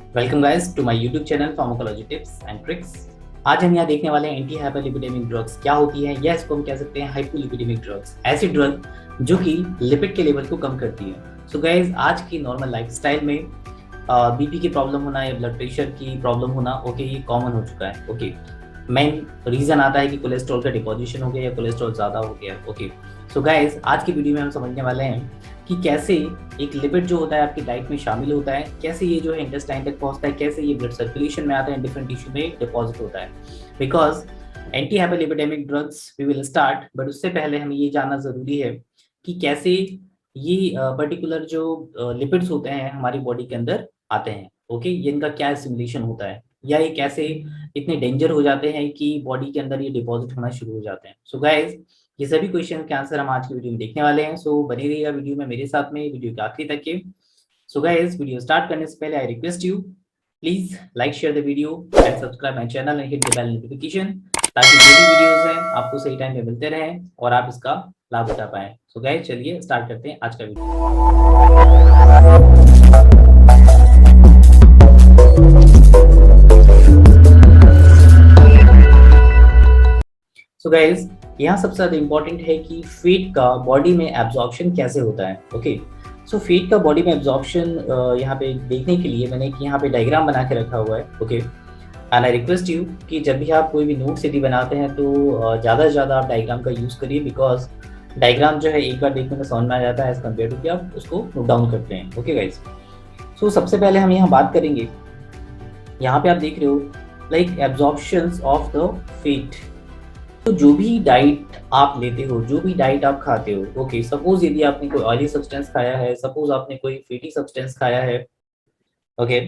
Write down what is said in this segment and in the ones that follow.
Welcome guys to my YouTube channel pharmacology tips and tricks. आज हम यहाँ देखने वाले हैं एंटी हाइपरलिपिडेमिक ड्रग्स क्या होती है, या इसको हम कह सकते हैं हाइपोलिपिडेमिक ड्रग्स, ऐसी ड्रग जो कि लिपिड के लेवल को कम करती है। सो गाइस, आज की नॉर्मल लाइफस्टाइल में बीपी की प्रॉब्लम होना या ब्लड प्रेशर की प्रॉब्लम होना, ओके, ये कॉमन हो चुका है। ओके, मेन रीजन आता है कि कोलेस्ट्रॉल का डिपोजिशन हो गया या कोलेस्ट्रॉल ज़्यादा हो गया। ओके, सो गाइस, आज की वीडियो में हम समझने वाले हैं कि कैसे एक लिपिड जो होता है आपकी डाइट में शामिल होता है, कैसे ये जो है इंटेस्टाइन तक पहुंचता है, कैसे ये ब्लड सर्कुलेशन में आता है, डिफरेंट टिश्यू में डिपॉजिट होता है। Because anti hyperlipidemic drugs we will start, but उससे पहले हमें ये जानना ज़रूरी है कि कैसे ये पर्टिकुलर जो लिपिड्स होते हैं हमारी बॉडी के अंदर आते हैं। ओके, ये इनका क्या सिमुलेशन होता है, या ये कैसे इतने डेंजर हो जाते हैं कि बॉडी के अंदर ये डिपॉजिट होना शुरू हो जाते हैं। सो गाइज, ये सभी क्वेश्चन के आंसर हम आज की वीडियो में देखने वाले हैं। सो बने रहिएगा वीडियो में मेरे साथ में, वीडियो के आखिरी तक के। सो गाइस, वीडियो स्टार्ट करने से पहले I request you, please like share the video and subscribe my channel and hit the bell notification, ताकि जो भी वीडियोस हैं आपको सही टाइम पे मिलते रहें और आप इसका लाभ उठा पाएं। सो गाइस, चलिए स्टार्ट करते हैं आज का वीडियो। सो गाइस, यहाँ सबसे ज़्यादा इम्पोर्टेंट है कि फीड का बॉडी में एब्जॉर्प्शन कैसे होता है। ओके, सो फीड का बॉडी में एब्जॉर्प्शन यहाँ पे देखने के लिए मैंने एक यहाँ पे डायग्राम बना के रखा हुआ है। Okay, and I request you कि जब भी आप कोई भी नोट यदि बनाते हैं तो ज़्यादा से ज़्यादा आप डायग्राम का यूज़ करिए, बिकॉज डायग्राम जो है एक बार देखने में समझ में आ जाता है एज कम्पेयर टू कि आप उसको नोट डाउन करते हैं। ओके गाइज, सो सबसे पहले हम यहाँ बात करेंगे, यहाँ पे आप देख रहे हो लाइक एब्जॉर्प्शंस ऑफ द फीड। तो जो भी डाइट आप लेते हो, जो भी डाइट आप खाते हो, ओके, सपोज यदि आपने कोई ऑयली सब्सटेंस खाया है, सपोज आपने कोई फैटी सब्सटेंस खाया है, ओके,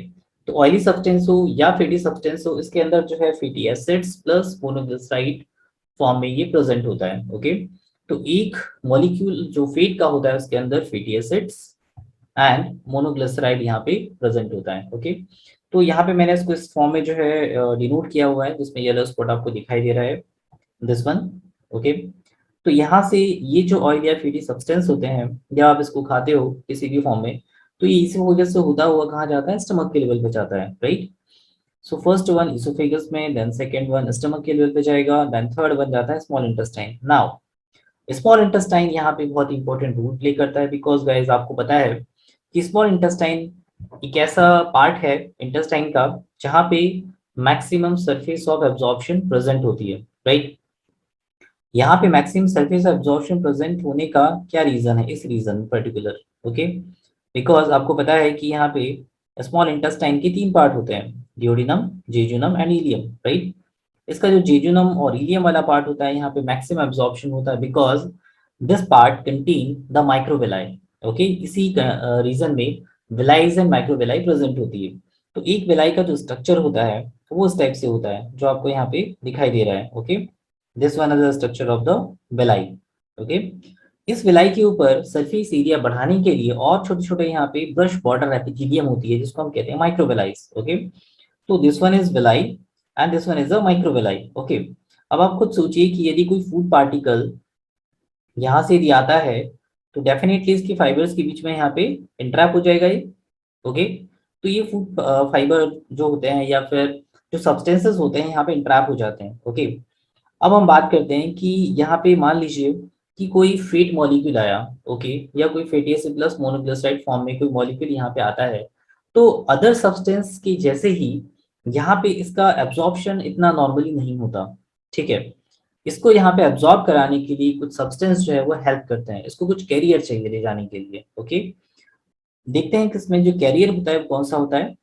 तो ऑयली सब्सटेंस हो या फैटी सब्सटेंस हो, इसके अंदर जो है fatty acids plus monoglyceride form में ये प्रेजेंट होता है। ओके, तो एक मॉलिक्यूल जो फैट का होता है उसके अंदर फैटी एसिड्स एंड मोनोग्लिसराइड यहाँ पे प्रेजेंट होता है। ओके, तो यहाँ पे मैंने इसको इस फॉर्म में जो है डिनोट किया हुआ है, जिसमें येलो स्पॉट आपको दिखाई दे रहा है, दिस वन। ओके, तो यहाँ से ये जो ऑयल या फैटी सब्सटेंस होते हैं, जब आप इसको खाते हो किसी भी फॉर्म में, तो ये इसी वजह से होता हुआ कहाँ जाता है, स्टमक के लेवल पे जाता है, right. So first one oesophagus में, देन सेकंड वन स्टमक के लेवल पे जाएगा, देन थर्ड वन जाता है small intestine. Now small intestine यहाँ पे बहुत इंपॉर्टेंट रोल प्ले करता है, बिकॉज गाइज आपको पता है कि स्मॉल इंटेस्टाइन एक ऐसा पार्ट है इंटेस्टाइन का जहाँ पे maximum surface of absorption present होती है, राइट। यहाँ पे मैक्सिमम सरफेस एब्जॉर्प्शन प्रेजेंट होने का क्या रीजन है, इस रीजन पर्टिकुलर। ओके, बिकॉज आपको पता है कि यहाँ पे स्मॉल इंटेस्टाइन के तीन पार्ट होते हैं, duodenum, jejunum and ileum, right. इसका जो जेजुनम और इलियम वाला पार्ट होता है, यहाँ पे मैक्सिमम एब्जॉर्प्शन होता है, because this part contain the microvilli. Okay, इसी रीजन में विलाइज एंड माइक्रोविलाई प्रेजेंट होती है। तो एक विलाई का जो स्ट्रक्चर होता है वो इस टाइप से होता है, जो आपको यहाँ पे दिखाई दे रहा है। Okay, this one is the structure of the villi. Okay, इस विलाई के ऊपर सरफेस एरिया बढ़ाने के लिए और छोटे छोटे यहाँ पे ब्रश बॉर्डर एपिथेलियम होती है, जिसको हम कहते हैं माइक्रोविलाइज। ओके, तो this one is villi and this one is a microvilli. Okay, अब आप खुद सोचिए कि यदि कोई फूड पार्टिकल यहाँ से यदि आता है, तो डेफिनेटली इसके फाइबर्स के बीच में यहाँ पे इंट्रैप हो जाएगा ये। ओके, तो ये फूड फाइबर जो होते हैं या फिर जो सब्सटेंसेस होते हैं यहाँ पे इंट्रैप हो जाते हैं। ओके, अब हम बात करते हैं कि यहाँ पे मान लीजिए कि कोई फेट मॉलिक्यूल आया, ओके, या कोई fatty acid plus monoglyceride form में कोई मॉलिक्यूल यहाँ पे आता है, तो अदर सब्सटेंस की जैसे ही यहाँ पे इसका एब्जॉर्प्शन इतना नॉर्मली नहीं होता, ठीक है। इसको यहाँ पे एब्जॉर्ब कराने के लिए कुछ सब्सटेंस जो है वो हेल्प करते हैं, इसको कुछ कैरियर चाहिए ले जाने के लिए। ओके, देखते हैं कि इसमें जो कैरियर होता है वो कौन सा होता है।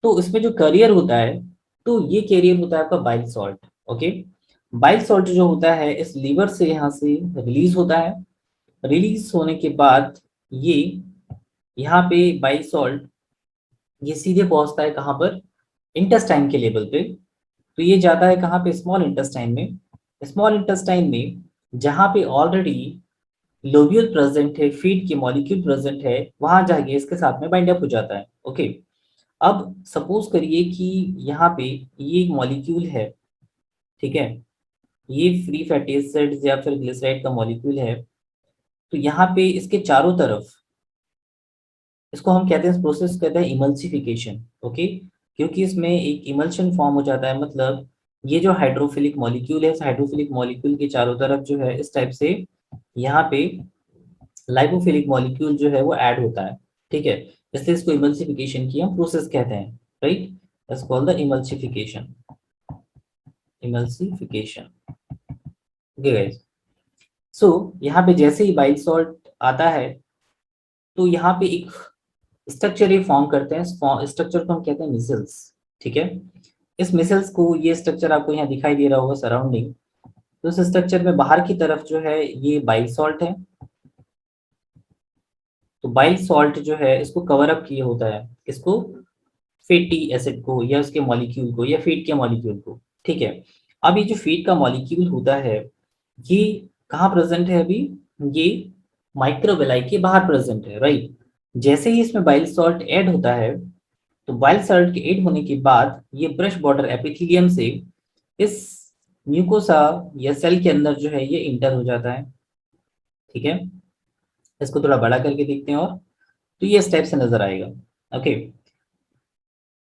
तो इसमें जो कैरियर होता है, तो ये कैरियर होता है आपका bile salt. Okay, bile salt जो होता है इस लीवर से यहाँ से रिलीज होता है। रिलीज होने के बाद ये यहाँ पे बाइल सॉल्ट ये सीधे पहुंचता है कहाँ पर, इंटेस्टाइन के लेवल पे। तो ये जाता है कहाँ पे, स्मॉल इंटेस्टाइन में। स्मॉल इंटेस्टाइन में जहाँ पे ऑलरेडी लोब्यूल प्रेजेंट है, फीड के मॉलिक्यूल प्रेजेंट है, वहां जाके इसके साथ में बाइंड अप हो जाता है। ओके, अब सपोज करिए कि यहाँ पे ये एक मॉलिक्यूल है, ठीक है, ये फ्री फैटी एसिड्स या फिर ग्लिसराइड का मॉलिक्यूल है। तो यहाँ पे इसके चारों तरफ इसको हम कहते हैं, इस प्रोसेस कहते हैं इमल्सिफिकेशन। ओके, क्योंकि इसमें एक इमल्शन फॉर्म हो जाता है, मतलब ये जो हाइड्रोफिलिक मॉलिक्यूल है, इस हाइड्रोफिलिक मॉलिक्यूल के चारों तरफ जो है इस टाइप से यहाँ पे लाइपोफिलिक मॉलिक्यूल जो है वो ऐड होता है। ठीक है, इसलिए इसको इमल्सिफिकेशन की हम प्रोसेस कहते हैं। Right, it's called the emulsification. Emulsification. Okay guys, so यहाँ पे जैसे ही बाइल सॉल्ट आता है तो यहाँ पे एक स्ट्रक्चर ये फॉर्म करते हैं, स्ट्रक्चर को हम कहते हैं मिसल्स। ठीक है, इस मिसल्स को, ये स्ट्रक्चर आपको यहाँ दिखाई दे रहा होगा सराउंडिंग, तो इस स्ट्रक्चर में बाहर की तरफ जो है ये बाइल सॉल्ट है। तो बाइल सॉल्ट जो है इसको कवर अप किए होता है, इसको फैटी एसिड को या उसके मॉलिक्यूल को या फीड के मॉलिक्यूल को। ठीक है, अब ये जो फीड का मॉलिक्यूल होता है ये कहाँ प्रेजेंट है अभी, ये माइक्रोवेलाई के बाहर प्रेजेंट है। राइट, जैसे ही इसमें बाइल सॉल्ट ऐड होता है तो बाइल सॉल्ट के ऐड होने के बाद ये ब्रश बॉर्डर एपिथेलियम से इस म्यूकोसा या सेल के अंदर जो है ये इंटर हो जाता है। ठीक है, इसको थोड़ा बड़ा करके देखते हैं, और तो ये स्टेप से नजर आएगा। ओके,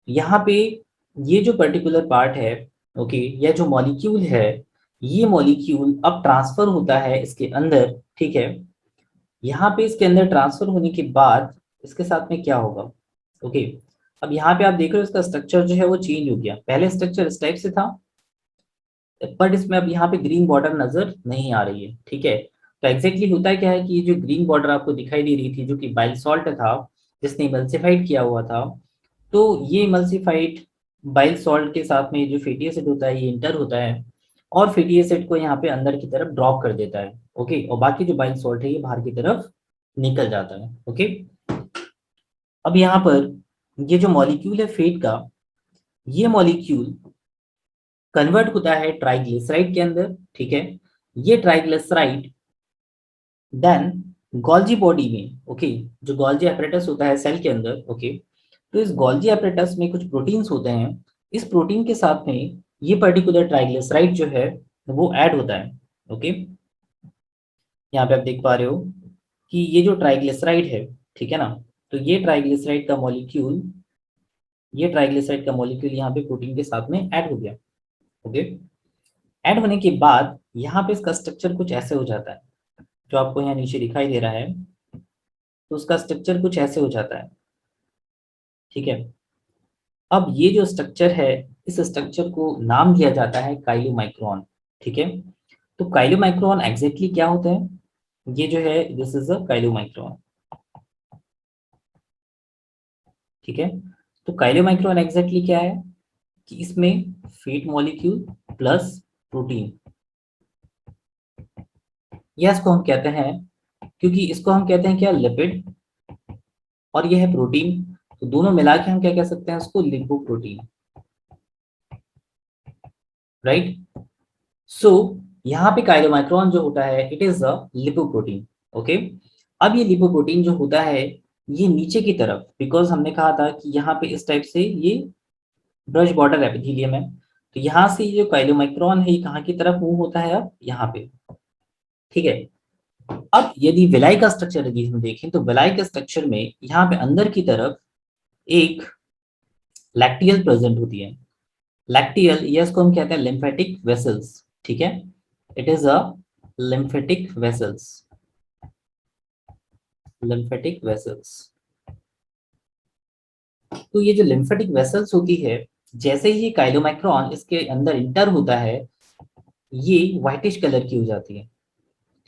यहाँ पे ये जो पर्टिकुलर पार्ट है, ओके, या जो मॉलिक्यूल है, ये मॉलिक्यूल अब ट्रांसफर होता है इसके अंदर। ठीक है, यहाँ पे इसके अंदर ट्रांसफर होने के बाद इसके साथ में क्या होगा। ओके, अब यहाँ पे आप देख रहे हो इसका स्ट्रक्चर जो है वो चेंज हो गया, पहले स्ट्रक्चर इस टाइप से था, बट इसमें अब यहाँ पे ग्रीन बॉर्डर नजर नहीं आ रही है। ठीक है, तो एग्जैक्टली होता है क्या है कि ये जो ग्रीन बॉर्डर आपको दिखाई दे रही थी जो कि बाइल सॉल्ट था जिसने इमल्सिफाइड किया हुआ था, तो ये इमल्सिफाइड बाइल सॉल्ट के साथ में जो फैटी एसिड होता है ये इंटर होता है और फैटी एसिड को यहाँ पे अंदर की तरफ ड्रॉप कर देता है। ओके, और बाकी जो बाइल सॉल्ट है ये बाहर की तरफ निकल जाता है। ओके, अब यहाँ पर ये जो मॉलिक्यूल है फैट का, ये मॉलिक्यूल कन्वर्ट होता है ट्राइग्लिसराइड के अंदर। ठीक है, ये ट्राइग्लिसराइड देन गोल्जी बॉडी में, ओके, जो गोल्जी एपरेटस होता है सेल के अंदर, ओके, तो इस गोल्जी एपरेटस में कुछ प्रोटीन्स होते हैं, इस प्रोटीन के साथ में ये पर्टिकुलर ट्राइग्लिसराइड जो है वो ऐड होता है। ओके, यहाँ पे आप देख पा रहे हो कि ये जो ट्राइग्लिसराइड है, ठीक है ना, तो ये ट्राइग्लिसराइड का मॉलिक्यूल, ये ट्राइग्लिसराइड का मॉलिक्यूल यहाँ पे प्रोटीन के साथ में ऐड हो गया। ओके, ऐड होने के बाद यहाँ पे इसका स्ट्रक्चर कुछ ऐसे हो जाता है, जो आपको यहाँ नीचे दिखाई दे रहा है, तो उसका स्ट्रक्चर कुछ ऐसे हो जाता है। ठीक है, अब ये जो स्ट्रक्चर है, इस स्ट्रक्चर को नाम दिया जाता है काइलोमाइक्रोन। ठीक है, तो काइलोमाइक्रोन एग्जैक्टली क्या होता है, ये जो है दिस इज अ काइलोमाइक्रोन। ठीक है, तो काइलोमाइक्रोन एग्जैक्टली क्या है कि इसमें फैट मॉलिक्यूल प्लस प्रोटीन, या इसको हम कहते हैं, क्योंकि इसको हम कहते हैं क्या, लिपिड, और यह है प्रोटीन, तो दोनों मिला के हम क्या कह सकते हैं उसको, लिपोप्रोटीन। राइट, सो यहाँ पे काइलोमाइक्रोन जो होता है it is a lipoprotein. Okay, अब ये लिपोप्रोटीन जो होता है ये नीचे की तरफ, बिकॉज हमने कहा था कि यहाँ पे इस टाइप से ये ब्रश बॉर्डर एपिथेलियम है, तो यहाँ से ये जो काइलोमाइक्रोन है ये कहाँ की तरफ मूव होता है, अब यहाँ पे। ठीक है, अब यदि विलाई का स्ट्रक्चर यदि हम देखें तो विलाई के स्ट्रक्चर में यहाँ पे अंदर की तरफ एक लैक्टियल प्रेजेंट होती है। लैक्टियल, या इसको हम कहते हैं लिम्फेटिक वेसल्स। ठीक है, it is a lymphatic vessels, lymphatic vessels. तो ये जो लिम्फेटिक वेसल्स होती है, जैसे ही काइलोमाइक्रोन इसके अंदर इंटर होता है ये व्हाइटिश कलर की हो जाती है।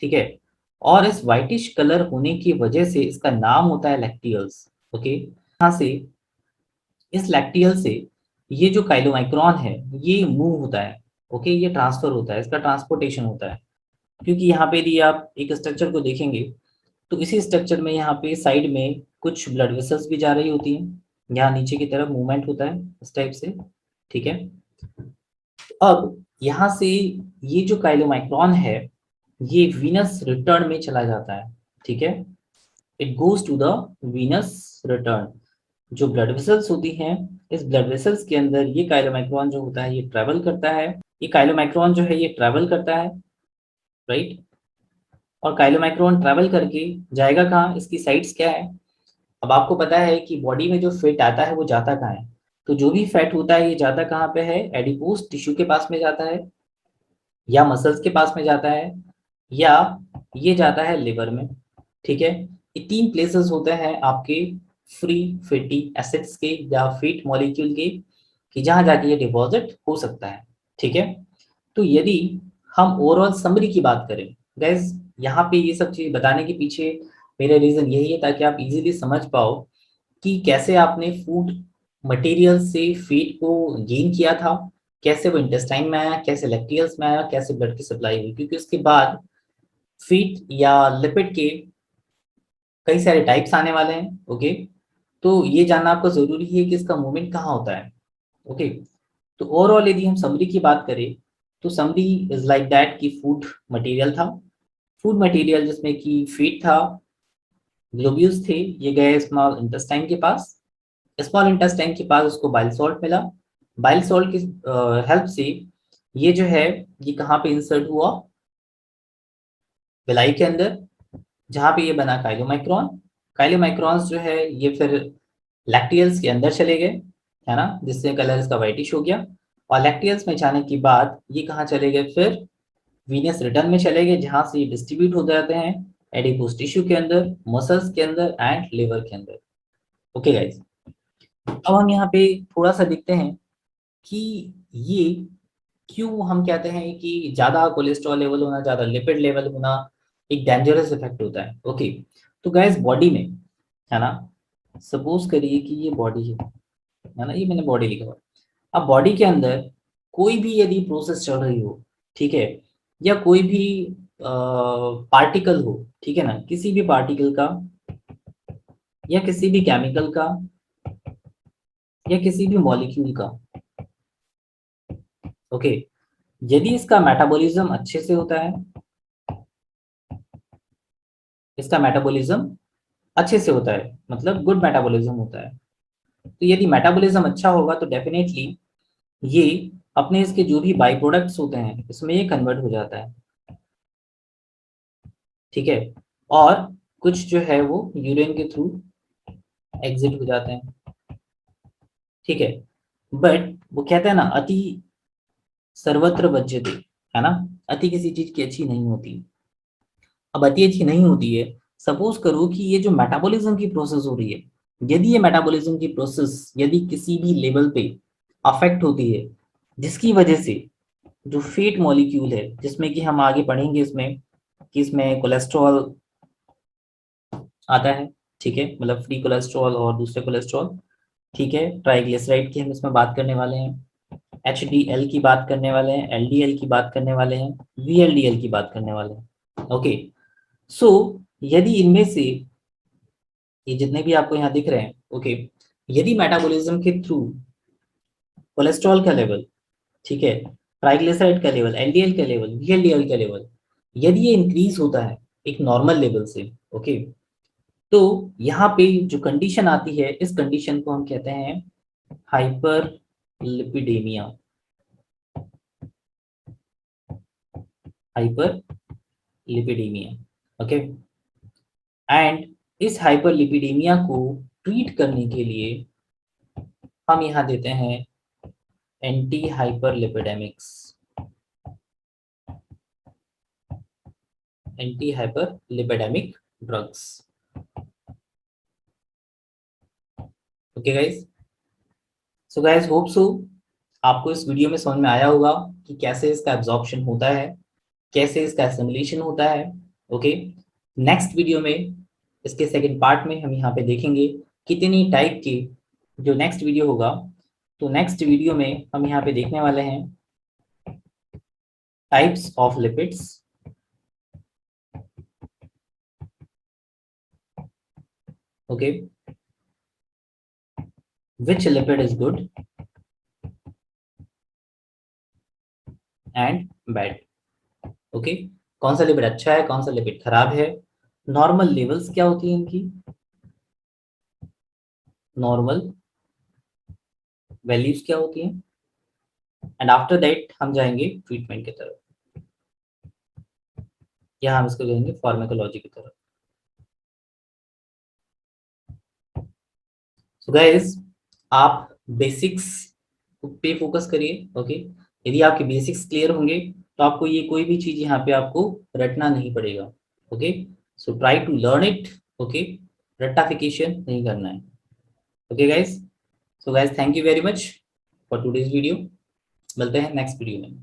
ठीक है, और इस व्हाइटिश कलर होने की वजह से इसका नाम होता है लैक्टियल्स। ओके, यहाँ से इस लैक्टियल से ये जो काइलोमाइक्रोन है ये मूव होता है। ओके, ये ट्रांसफर होता है, इसका ट्रांसपोर्टेशन होता है, क्योंकि यहाँ पे यदि आप एक स्ट्रक्चर को देखेंगे तो इसी स्ट्रक्चर में यहाँ पे साइड में कुछ ब्लड वेसल्स भी जा रही होती हैं, यहाँ नीचे की तरफ मूवमेंट होता है इस टाइप से। ठीक है, अब यहाँ से ये जो काइलोमाइक्रोन है ये वीनस रिटर्न में चला जाता है। ठीक है, it goes to the venous return. जो ब्लड वेसल्स होती हैं, इस ब्लड वेसल्स के अंदर ये काइलोमाइक्रोन जो होता है ये ट्रेवल करता है, ये काइलोमाइक्रोन जो है ये ट्रेवल करता है। राइट, और काइलोमाइक्रोन ट्रैवल करके जाएगा कहाँ, इसकी साइड्स क्या है, अब आपको पता है कि बॉडी में जो फैट आता है वो जाता कहाँ है, तो जो भी फैट होता है ये जाता कहाँ पे है, एडिपोज टिश्यू के पास में जाता है, या मसल्स के पास में जाता है, या ये जाता है लिवर में। ठीक है, ये तीन प्लेसेस होते हैं आपके फ्री फैटी एसिड्स के या फैट मॉलिक्यूल के, कि जहां जाके ये डिपॉजिट हो सकता है। ठीक है, तो यदि हम ओवरऑल समरी की बात करें गाइस, यहाँ पे ये सब चीज बताने के पीछे मेरा रीजन यही है ताकि आप इजीली समझ पाओ कि कैसे आपने फूड मटेरियल से फीड को गेन किया था, कैसे वो इंटेस्टाइन में आया, कैसे लैक्टियल्स में आया, कैसे ब्लड की सप्लाई हुई, क्योंकि उसके बाद फीड या लिपिड के कई सारे टाइप्स आने वाले हैं। ओके, तो ये जानना आपको जरूरी है कि इसका मूवमेंट कहाँ होता है। ओके, तो ओवरऑल यदि हम समरी की बात करें तो समरी इज लाइक दैट कि फूड मटेरियल था, फूड मटेरियल जिसमें कि फीड था, ग्लोब्यूल्स थे, ये गए स्मॉल इंटेस्टाइन के पास, स्मॉल इंटेस्टाइन के पास उसको बाइल सॉल्ट मिला, बाइल सॉल्ट की हेल्प से ये जो है ये कहाँ पे इंसर्ट हुआ, विलाई के अंदर, जहाँ पे ये बना काइलोमाइक्रोन, काइलोमाइक्रॉन्स जो है ये फिर लैक्टियल्स के अंदर चले गए, है ना, जिससे कलर इसका वाइटिश हो गया, और लैक्टियल्स में जाने के बाद ये कहाँ चले गए, फिर वीनस रिटर्न में चले गए, जहाँ से ये डिस्ट्रीब्यूट हो जाते हैं एडिपोज टिश्यू के अंदर, मसल्स के अंदर एंड लिवर के अंदर। ओके गाइज, अब हम यहाँ पे थोड़ा सा देखते हैं कि ये क्यों हम कहते हैं कि ज्यादा कोलेस्ट्रॉल लेवल होना, ज्यादा लिपिड लेवल होना एक डेंजरस इफेक्ट होता है। ओके, तो गैस बॉडी में, है ना, सपोज करिए कि ये बॉडी है ना, ये मैंने बॉडी लिखा हुआ, अब बॉडी के अंदर कोई भी यदि प्रोसेस चल रही हो, ठीक है, या कोई भी पार्टिकल हो, ठीक है ना, किसी भी पार्टिकल का या किसी भी केमिकल का या किसी भी मॉलिक्यूल का, ओके, यदि इसका मेटाबॉलिज्म अच्छे से होता है, इसका मेटाबॉलिज्म अच्छे से होता है मतलब गुड मेटाबॉलिज्म होता है, तो यदि मेटाबॉलिज्म अच्छा होगा तो डेफिनेटली ये अपने इसके जो भी बाई प्रोडक्ट्स होते हैं इसमें ये कन्वर्ट हो जाता है। ठीक है, और कुछ जो है वो यूरिन के थ्रू एग्जिट हो जाते हैं। ठीक है, बट वो कहते हैं ना, अति सर्वत्र बज्यते, है ना, अति किसी चीज की अच्छी नहीं होती। अब अति अच्छी नहीं होती है, सपोज करो कि ये जो मेटाबॉलिज्म की प्रोसेस हो रही है, यदि ये मेटाबॉलिज्म की प्रोसेस यदि किसी भी लेवल पे अफेक्ट होती है, जिसकी वजह से जो फैट मॉलिक्यूल है, जिसमें कि हम आगे पढ़ेंगे इसमें कि इसमें कोलेस्ट्रॉल आता है, ठीक है, मतलब फ्री कोलेस्ट्रॉल और दूसरे कोलेस्ट्रॉल, ठीक है, ट्राइग्लिसराइड की हम इसमें बात करने वाले हैं, HDL की बात करने वाले हैं, LDL की बात करने वाले हैं, VLDL की बात करने वाले हैं। ओके, सो यदि इनमें से ये जितने भी आपको यहाँ दिख रहे हैं, ओके, यदि मेटाबॉलिज्म के थ्रू कोलेस्ट्रॉल का लेवल, ठीक है, ट्राइग्लिसराइड का लेवल, LDL का लेवल, VLDL का लेवल, यदि ये इंक्रीज होता है एक नॉर्मल लेवल से, ओके, तो यहाँ पे जो कंडीशन आती है इस कंडीशन को हम कहते हैं hyperlipidaemia, hyperlipidaemia. Okay, and इस हाइपर लिपिडेमिया को ट्रीट करने के लिए हम यहाँ देते हैं antihyperlipidaemics, antihyperlipidaemic drugs. Okay guys, so guys hope so आपको इस वीडियो में समझ में आया होगा कि कैसे इसका एब्जॉर्प्शन होता है, कैसे इसका एसिमिलेशन होता है। ओके, नेक्स्ट वीडियो में इसके सेकंड पार्ट में हम यहाँ पे देखेंगे कितनी टाइप के, जो नेक्स्ट वीडियो होगा, तो नेक्स्ट वीडियो में हम यहाँ पे देखने वाले हैं types of lipids, okay, which lipid is good and bad. Okay, कौन सा लिपिड अच्छा है, कौन सा लिपिड खराब है, नॉर्मल लेवल्स क्या होती है इनकी, नॉर्मल वैल्यूज क्या होती हैं, एंड आफ्टर दैट हम जाएंगे ट्रीटमेंट की तरफ, या हम इसको कहेंगे फार्माकोलॉजी की तरफ। सो गाइस, आप बेसिक्स पे फोकस करिए। ओके, यदि आपके बेसिक्स क्लियर होंगे तो आपको ये कोई भी चीज यहाँ पे आपको रटना नहीं पड़ेगा। Okay, so try to learn it. Okay, रट्टाफिकेशन नहीं करना है। Okay guys, so guys thank you very much for today's video. मिलते हैं नेक्स्ट वीडियो में।